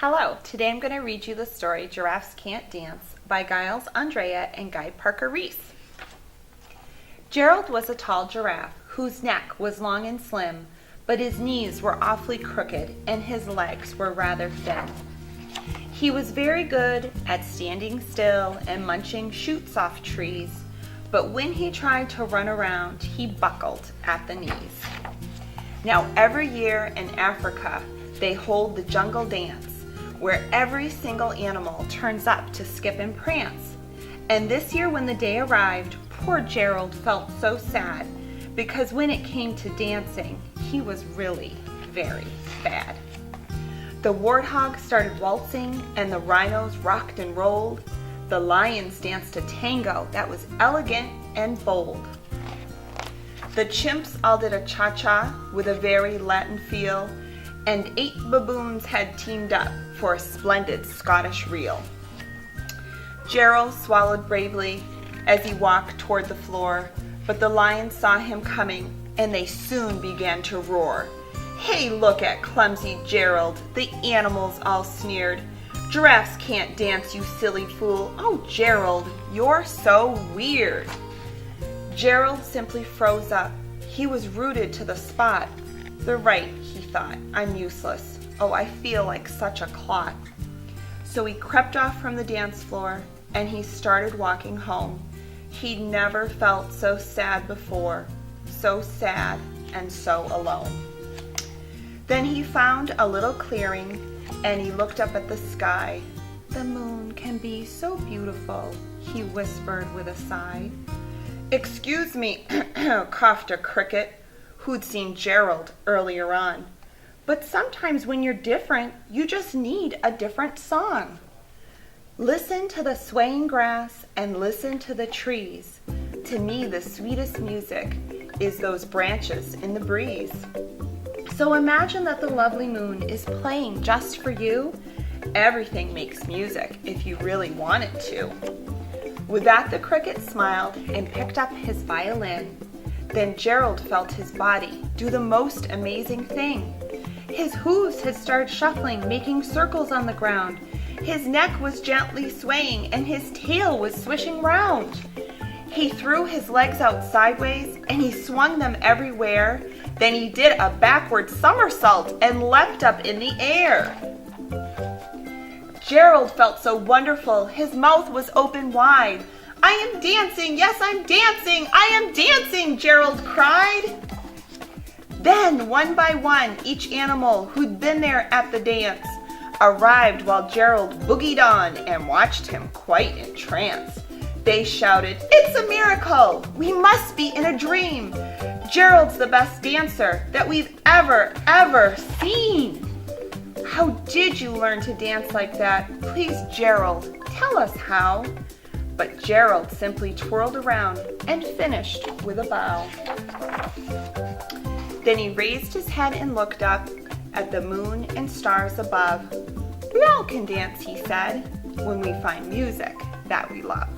Hello, today I'm going to read you the story Giraffes Can't Dance by Giles, Andreae, and guide Parker-Rees. Gerald was a tall giraffe whose neck was long and slim, but his knees were awfully crooked and his legs were rather thin. He was very good at standing still and munching shoots off trees, but when he tried to run around, he buckled at the knees. Now every year in Africa, they hold the jungle dance, where every single animal turns up to skip and prance. And this year when the day arrived, poor Gerald felt so sad, because when it came to dancing, he was really very bad. The warthogs started waltzing, and the rhinos rocked and rolled. The lions danced a tango that was elegant and bold. The chimps all did a cha-cha with a very Latin feel, and 8 baboons had teamed up for a splendid Scottish reel. Gerald swallowed bravely as he walked toward the floor, but the lions saw him coming, and they soon began to roar. "Hey, look at clumsy Gerald," the animals all sneered. "Giraffes can't dance, you silly fool. Oh, Gerald, you're so weird." Gerald simply froze up. He was rooted to the spot. "They're right," he thought. "I'm useless. Oh, I feel like such a clot." So he crept off from the dance floor and he started walking home. He'd never felt so sad before, so sad and so alone. Then he found a little clearing and he looked up at the sky. "The moon can be so beautiful," he whispered with a sigh. "Excuse me," coughed a cricket, who'd seen Gerald earlier on. "But sometimes when you're different, you just need a different song. Listen to the swaying grass and listen to the trees. To me, the sweetest music is those branches in the breeze." So imagine that the lovely moon is playing just for you. Everything makes music if you really want it to. With that, the cricket smiled and picked up his violin. Then Gerald felt his body do the most amazing thing. His hooves had started shuffling, making circles on the ground. His neck was gently swaying, and his tail was swishing round. He threw his legs out sideways, and he swung them everywhere. Then he did a backward somersault and leapt up in the air. Gerald felt so wonderful, his mouth was open wide. "I am dancing, yes, I'm dancing, I am dancing," Gerald cried. Then, one by one, each animal who'd been there at the dance arrived while Gerald boogied on and watched him quite entranced. They shouted, "It's a miracle! We must be in a dream! Gerald's the best dancer that we've ever seen! How did you learn to dance like that? Please, Gerald, tell us how." But Gerald simply twirled around and finished with a bow. Then he raised his head and looked up at the moon and stars above. "We all can dance," he said, "when we find music that we love."